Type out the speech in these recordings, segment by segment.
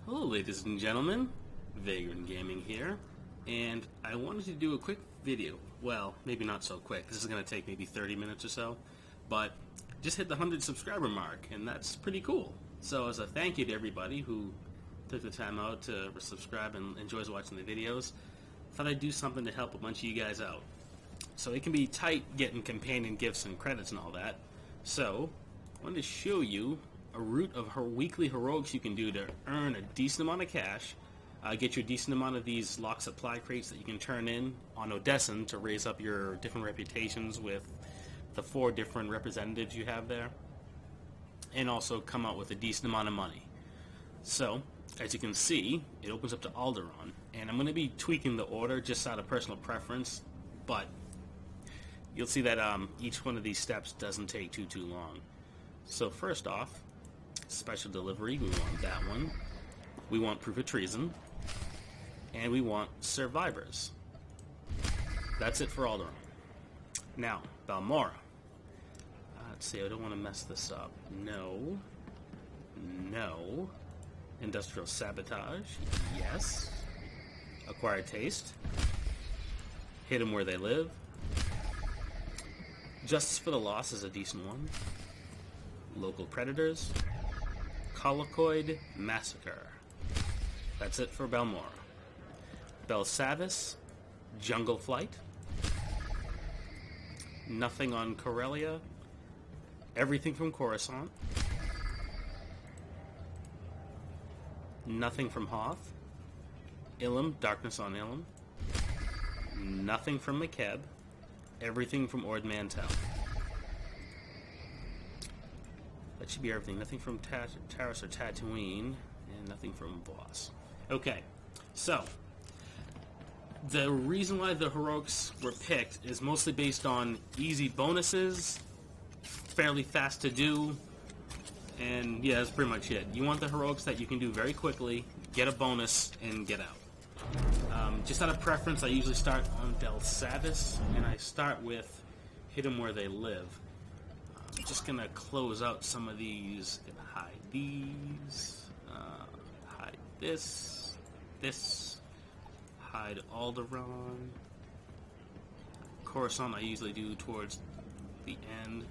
Hello ladies and gentlemen, Vagran Gaming here, and I wanted to do a quick video. Well, maybe not so quick, this is going to take maybe 30 minutes or so, but just hit the 100 subscriber mark, and that's pretty cool. So as a thank you to everybody who took the time out to subscribe and enjoys watching the videos, I thought I'd do something to help a bunch of you guys out. So it can be tight getting companion gifts and credits and all that, so I wanted to show you a route of her weekly heroics you can do to earn a decent amount of cash, get you a decent amount of these lock supply crates that you can turn in on Odessan to raise up your different reputations with the 4 different representatives you have there, and also come out with a decent amount of money. So, as you can see, it opens up to Alderaan, and I'm going to be tweaking the order just out of personal preference, but you'll see that each one of these steps doesn't take too long. So first off, special delivery, we want that one. We want proof of treason. And we want survivors. That's it for Alderaan. Now, Balmorra. Let's see, I don't want to mess this up. No. No. Industrial sabotage. Yes. Acquired taste. Hit them where they live. Justice for the loss is a decent one. Local predators. Colicoid massacre. That's it for Balmorra. Belsavis, jungle flight. Nothing on Corellia. Everything from Coruscant. Nothing from Hoth. Ilum, darkness on Ilum. Nothing from Makeb. Everything from Ord Mantell. That should be everything. Nothing from Taris or Tatooine, and nothing from Voss. Okay, so the reason why the heroics were picked is mostly based on easy bonuses, fairly fast to do, and yeah, that's pretty much it. You want the heroics that you can do very quickly, get a bonus, and get out. Just out of preference, I usually start on Belsavis, and I start with hit them where they live. I'm just going to close out some of these. Gonna hide these. Hide this. This. Hide Alderaan. Coruscant I usually do towards the end.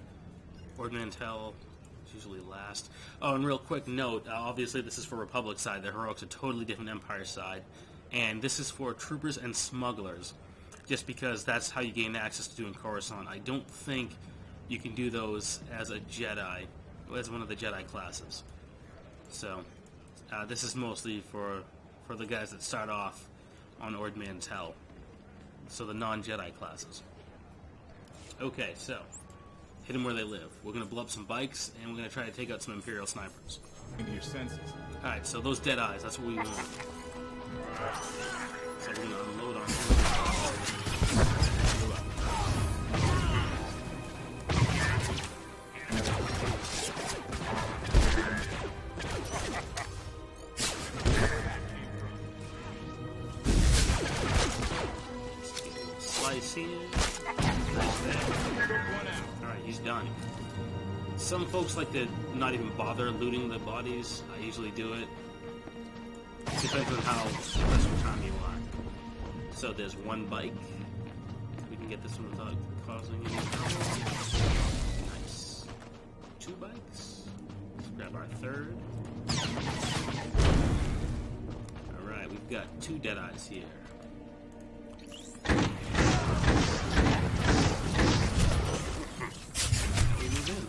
Ord Mantell is usually last. Oh, and real quick note, obviously this is for Republic side. The heroics are totally different Empire side. And this is for troopers and smugglers. Just because that's how you gain access to doing Coruscant. I don't think you can do those as a Jedi, as one of the Jedi classes. So, this is mostly for the guys that start off on Ord Mantell. So the non-Jedi classes. Okay, so, hit them where they live. We're going to blow up some bikes, and we're going to try to take out some Imperial snipers. Into your senses. Alright, so those dead eyes, that's what we want. So we're going to unload on them. Slice here. Nice there. Alright, he's done. Some folks like to not even bother looting the bodies. I usually do it. It depends on how much time you are. So there's one bike. We can get this one without causing any trouble. Nice. 2 bikes. Let's grab our 3rd. Alright, we've got 2 dead eyes here. We move in.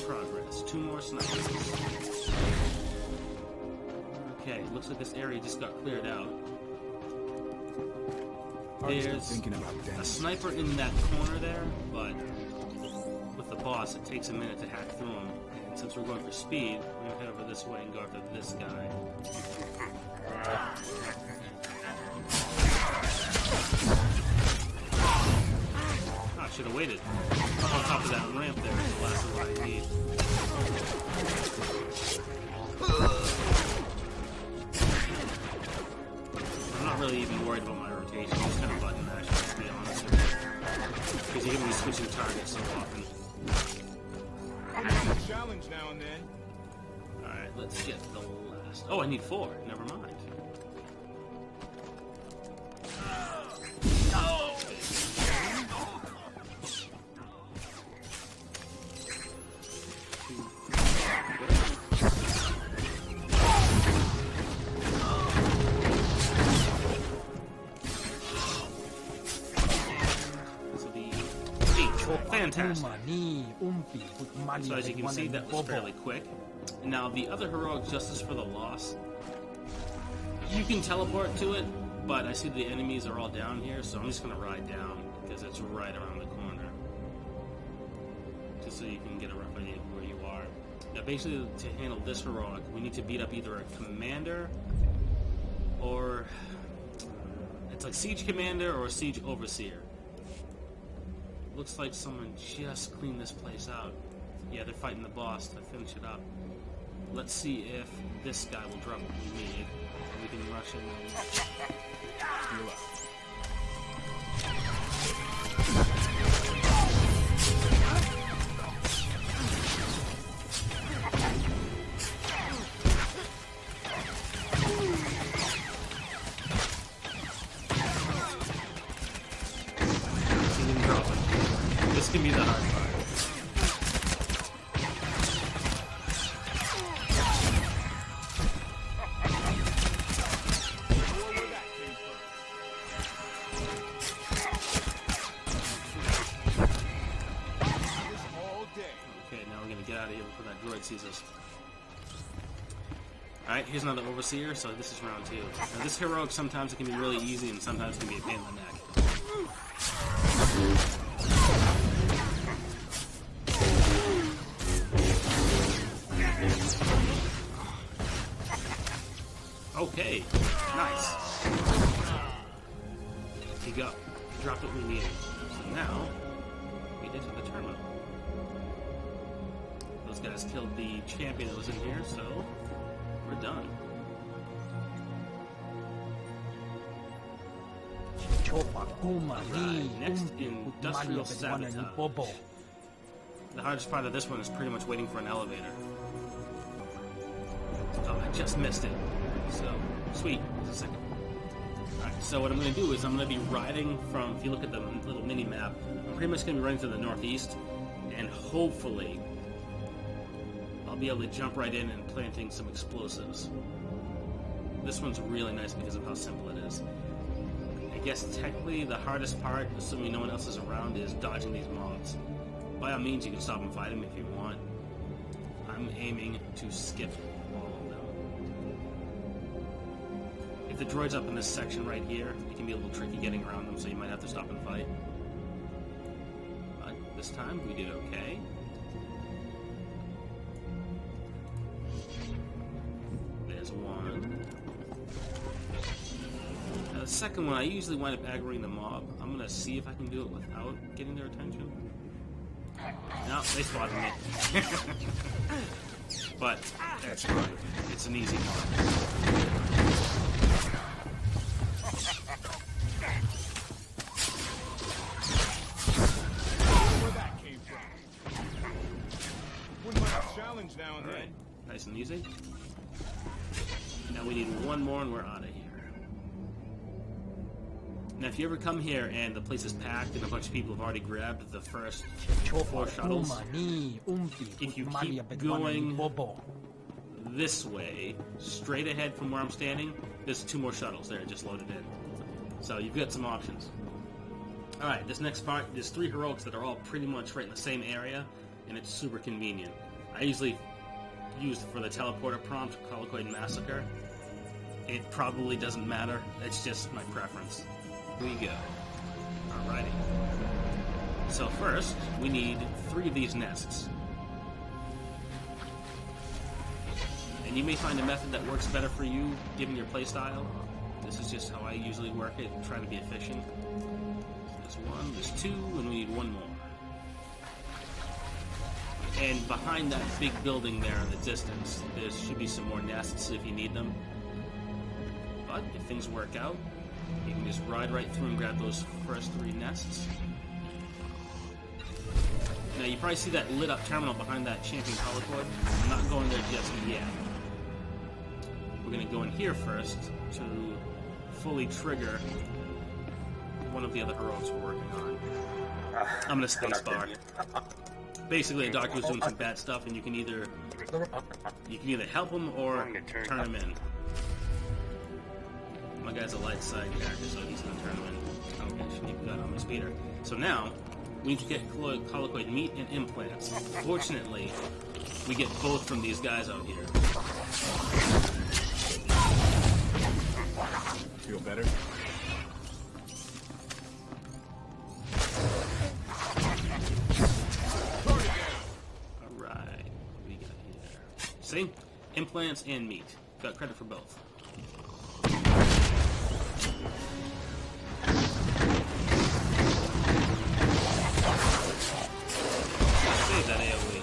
Progress. 2 more snipers. Okay, looks like this area just got cleared out. There's a sniper in that corner there, but with the boss, it takes a minute to hack through him. And since we're going for speed, we're going to head over this way and go after this guy. I should have waited. On top of that ramp there is the last one I need. worried about my rotation. Just kind of button mash, to be honest with you. Because you're going to be switching targets so often. Challenge now and then. Alright, let's get the last. Oh, I need 4. Never mind. Fantastic. So as you can see, that was fairly quick. Now the other heroic justice for the loss, you can teleport to it, but I see the enemies are all down here, so I'm just going to ride down because it's right around the corner, just so you can get a rough idea of where you are. Now basically, to handle this heroic, we need to beat up either a commander or it's like siege commander or a siege overseer. Looks like someone just cleaned this place out. Yeah, they're fighting the boss to finish it up. Let's see if this guy will drop what we need. We can rush in and heal up. He didn't drop it. This can be the hard part. Okay, now we're gonna get out of here before that droid sees us. Alright, here's another overseer, so this is round 2. Now this heroic sometimes it can be really easy and sometimes it can be a pain in the neck. Okay, nice. He dropped what we needed. So now, we get to the terminal. Those guys killed the champion that was in here, so we're done. Right, next, industrial sabotage. The hardest part of this one is pretty much waiting for an elevator. Oh, I just missed it. So, sweet. Just a second. Alright, so what I'm going to do is I'm going to be riding from, if you look at the little mini-map, I'm pretty much going to be running to the northeast, and hopefully I'll be able to jump right in and planting some explosives. This one's really nice because of how simple it is. I guess technically the hardest part, assuming no one else is around, is dodging these mobs. By all means, you can stop and fight them if you want. I'm aiming to skip all of them. If the droid's up in this section right here, it can be a little tricky getting around them, so you might have to stop and fight. But this time, we did okay. There's one. Now the second one, I usually wind up aggroing the mob. I'm going to see if I can do it without getting their attention. No, they spotted me. But that's fine. It's an easy one. Where that came from? Wouldn't mind a challenge now and then. Nice and easy. Now we need one more and we're out of here. Now if you ever come here and the place is packed and a bunch of people have already grabbed the first 4 shuttles, if you keep going this way, straight ahead from where I'm standing, there's 2 more shuttles there just loaded in. So you've got some options. Alright, this next part, there's 3 heroics that are all pretty much right in the same area, and it's super convenient. I usually use for the teleporter prompt, Colicoid and Massacre. It probably doesn't matter, it's just my preference. Here we go. Alrighty. So first, we need 3 of these nests. And you may find a method that works better for you, given your playstyle. This is just how I usually work it, try to be efficient. There's 1, there's 2, and we need 1 more. And behind that big building there in the distance, there should be some more nests if you need them. But if things work out, You can just ride right through and grab those first 3 nests. Now you probably see that lit up terminal behind that champion Colicoid. I'm not going there just yet. We're going to go in here first to fully trigger one of the other heroics we're working on. I'm going to spacebar. Basically, a doctor was doing some bad stuff, and you can either help him or turn him in. My guy's a light side character, so he's going to turn him in. Okay, shouldn't even got on my speeder. So now, we need to get Colicoid meat and implants. Fortunately, we get both from these guys out here. Feel better? Alright, what do we got here? See? Implants and meat. Got credit for both. Save that AoE.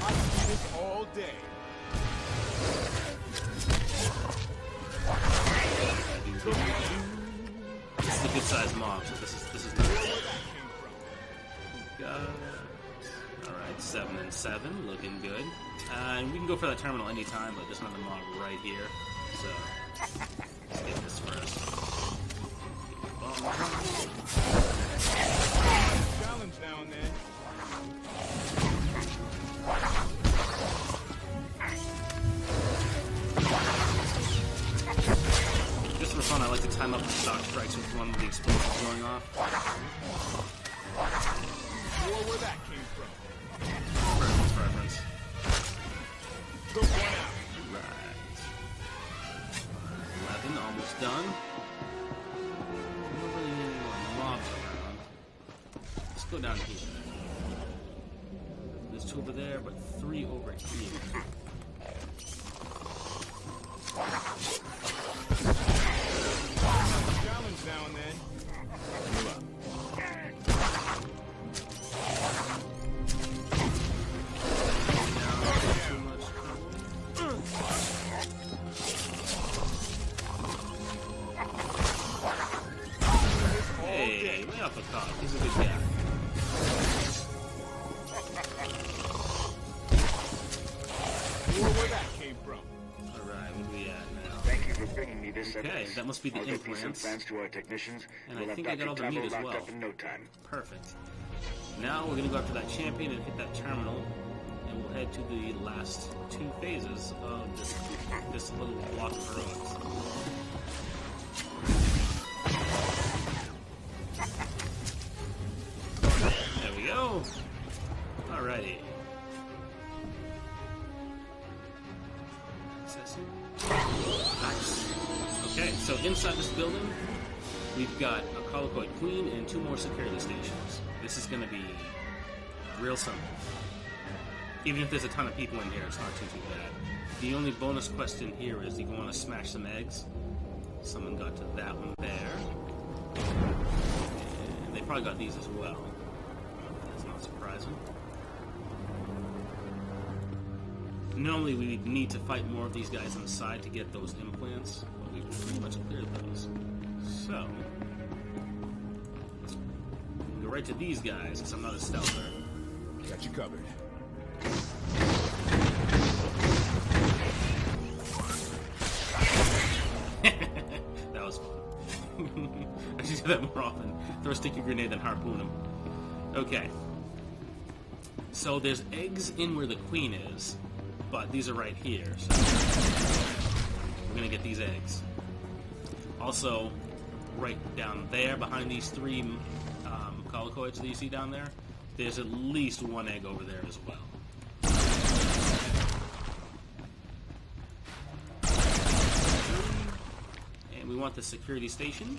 I see this all day. This is a good sized mob, so this is Where nice. that came from? Got, alright, 7 and 7, looking good. And we can go for that terminal anytime, but there's another mob right here. So let's get this first. Challenge now and then. Just for fun, I like to time up the stock strikes with one of the explosions going off. Where that came from? Preference. Took one out. Right. 11, almost done. We don't really need any more mobs around. Let's go down here. There's 2 over there, but 3 over here. Challenge now and then. Move up. Too much trouble. Hey, lay off the cock. He's a good guy. Where that came from? Alright, what are we at now? Thank you for bringing me this Okay, evidence. that must be the I'll get these implants. implants to our technicians. And We'll I have think I got all the Dr. meat as Tavo well. locked up in no time. Perfect. Now we're going to go after that champion and hit that terminal, and we'll head to the last 2 phases of this little block of heroics. There we go. Alrighty. Accessing. Nice. Okay, so inside this building, we've got a Colicoid Queen and 2 more security stations. This is going to be real simple. Even if there's a ton of people in here, it's not too bad. The only bonus question here is, do you want to smash some eggs? Someone got to that one there. And they probably got these as well. That's not surprising. Normally we would need to fight more of these guys on the side to get those implants, but we've pretty much cleared those. So, go right to these guys, because I'm not a stealther. Got you covered. That was fun. I should do that more often. Throw a sticky grenade and harpoon them. Okay. So there's eggs in where the queen is, but these are right here, so we're gonna get these eggs. Also, right down there, behind these 3 Colicoids that you see down there, there's at least 1 egg over there as well. And we want the security station.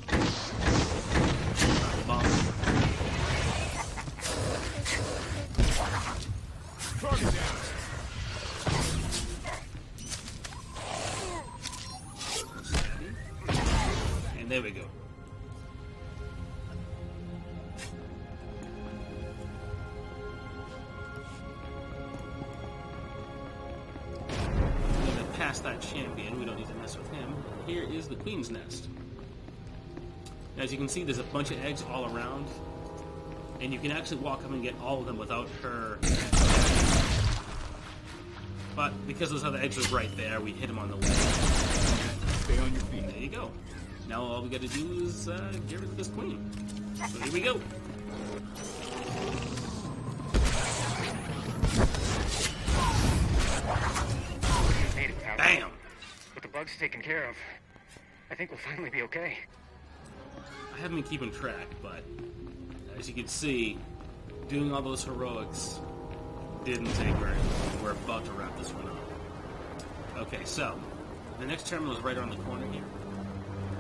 Bomb. Target down. And there we go. past that champion. We don't need to mess with him. Here is the Queen's Nest. As you can see, there's a bunch of eggs all around, and you can actually walk up and get all of them without her. But because those other eggs are right there, we hit them on the way. Stay on your feet. There you go. Now all we got to do is get rid of this queen. So here we go. Made it, pal. Bam! With the bugs taken care of, I think we'll finally be okay. I haven't been keeping track, but as you can see, doing all those heroics didn't take very long. We're about to wrap this one up. Okay, so the next terminal is right around the corner here.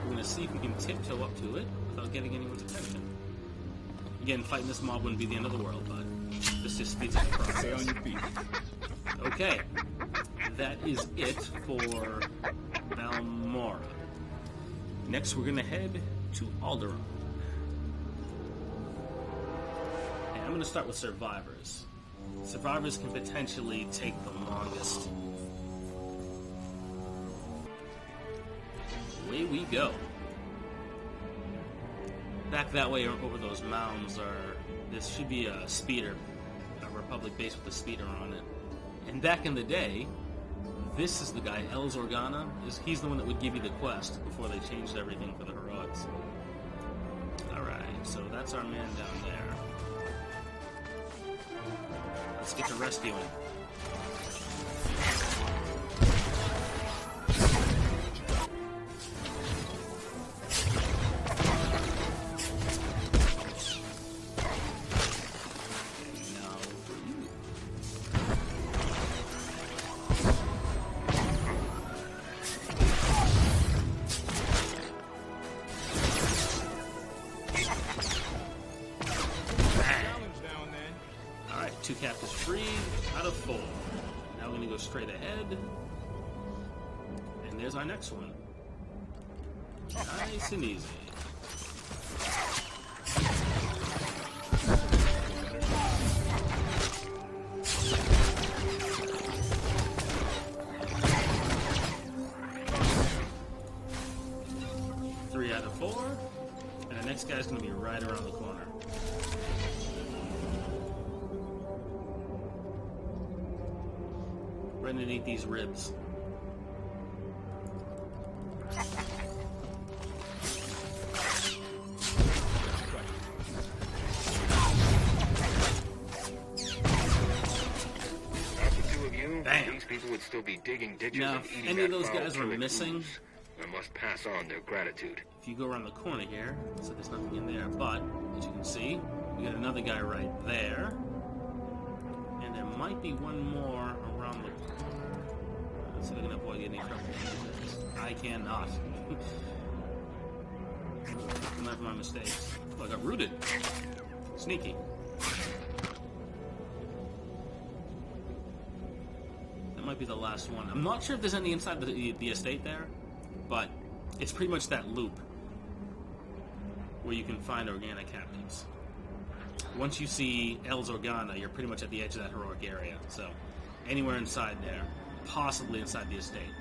We're going to see if we can tiptoe up to it without getting anyone's attention. Again, fighting this mob wouldn't be the end of the world, but this just speeds up the process. Stay on your feet. Okay, that is it for Balmorra. Next, we're going to head to Alderaan. And I'm going to start with survivors. Survivors can potentially take the longest. Away we go. Back that way over those mounds this should be a speeder, a Republic base with a speeder on it. And back in the day, this is the guy, Alderaan. He's the one that would give you the quest before they changed everything for the heroics. Alright, so that's our man down there. Let's get to rescuing. Two captives free out of 4. Now we're going to go straight ahead. And there's our next one. Nice and easy. Three out of 4. And the next guy's going to be right around the corner. Right underneath these ribs. Bam. These people would still be digging ditches now, and eating if any of those guys are fluid missing, ooze. I must pass on their gratitude. if you go around the corner here, so there's nothing in there, but as you can see, we got another guy right there, and there might be one more around the corner. Let's see if I can avoid getting in trouble. I cannot. Learn from my mistakes. Oh, I got rooted. Sneaky. That might be the last one. I'm not sure if there's any inside the estate there, but it's pretty much that loop where you can find organic captives. Once you see Alderaan, you're pretty much at the edge of that heroic area. So anywhere inside there, possibly inside the estate.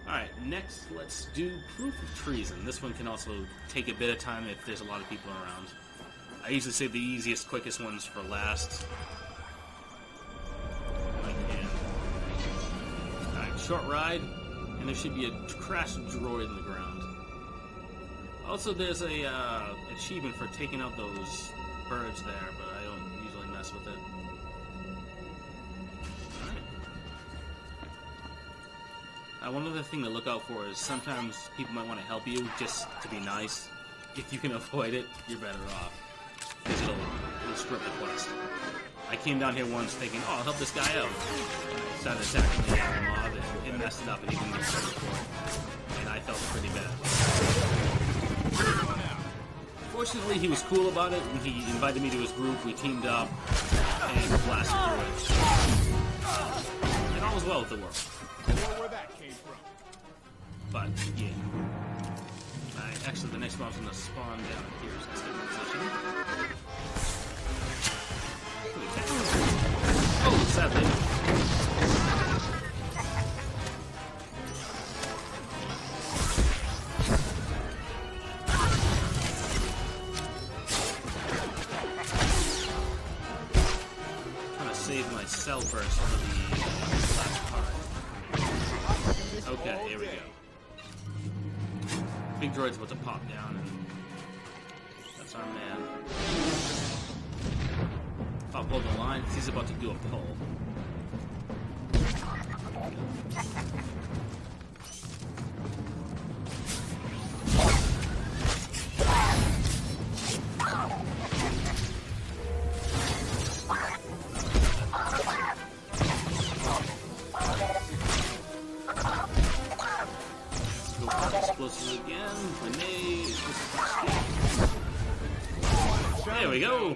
Alright, next let's do proof of treason. This one can also take a bit of time if there's a lot of people around. I usually save the easiest, quickest ones for last. If I can. Alright, short ride, and there should be a crashed droid in the ground. Also, there's a achievement for taking out those birds there, but I don't usually mess with it. One other thing to look out for is sometimes people might want to help you just to be nice. If you can avoid it, you're better off. Because it'll screw up the quest. I came down here once thinking, oh, I'll help this guy out. And I started attacking the mob, and it messed it up, and he didn't get credit for it. And I felt pretty bad. Fortunately, he was cool about it, and he invited me to his group. We teamed up, and blasted through it. And all was well with the world. Where that came from. But, yeah. Actually, the next mob's gonna spawn down here, so let's get in position. Oh, sadly. sell first for the last card. Okay, here we go. Big droid's about to pop down, and that's our man. I'll pull the line. He's about to do a pull. Explosives again. Grenade. There we go.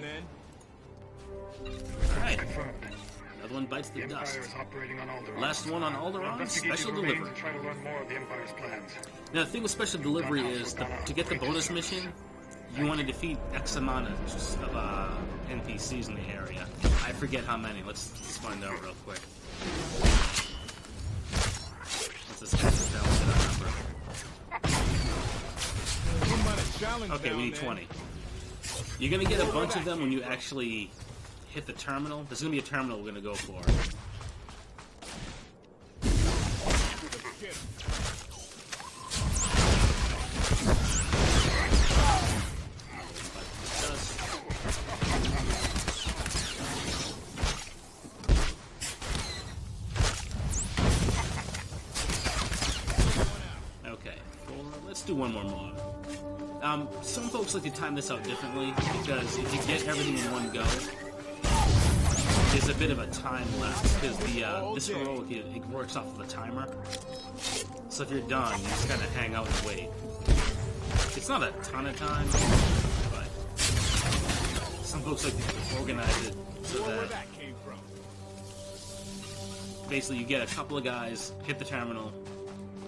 Alright. Another one bites the dust. Last one on Alderaan, special delivery. Now the thing with special delivery is to get the bonus mission, you want to defeat X amount of NPCs in the area. I forget how many. Let's find out real quick. Let's just down to that number. Okay, we need 20. You're gonna get a bunch of them when you actually hit the terminal. There's gonna be a terminal we're gonna go for. Okay, well, let's do one more mod. Some folks like to time this out differently, because if you get everything in one go, there's a bit of a time left, because this heroic, it works off of the timer. So if you're done, you just kind of hang out and wait. It's not a ton of time, but some folks like to organize it so that basically you get a couple of guys, hit the terminal,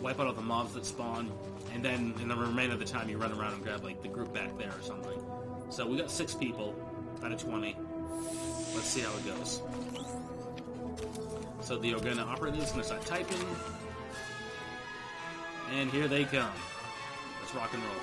wipe out all the mobs that spawn, and then in the remainder of the time you run around and grab like the group back there or something. So we got 6 people out of 20. Let's see how it goes. So the Organa operator is going to start typing. And here they come. Let's rock and roll.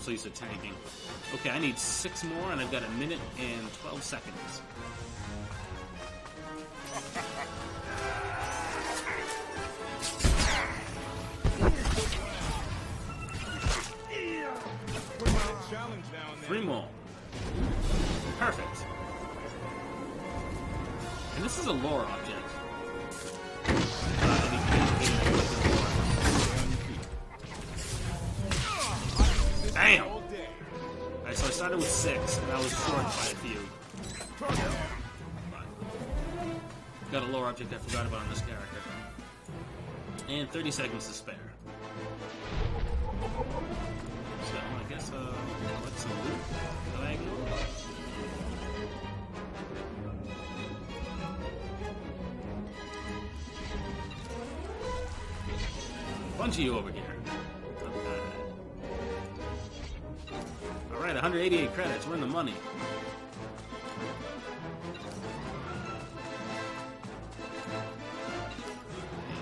So used to tanking. Okay, I need 6 more, and I've got 1 minute and 12 seconds. Three more. Perfect. And this is a lore object. Damn! Alright, so I started with 6, and I was short by a few. Got a lore object I forgot about on this character. And 30 seconds to spare. So, I guess, let's loot. Diagonal. Bunch of you over here. Alright, 188 credits. We're in the money.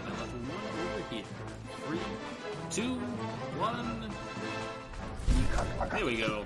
And I left one over here. 3, 2, 1. There we go.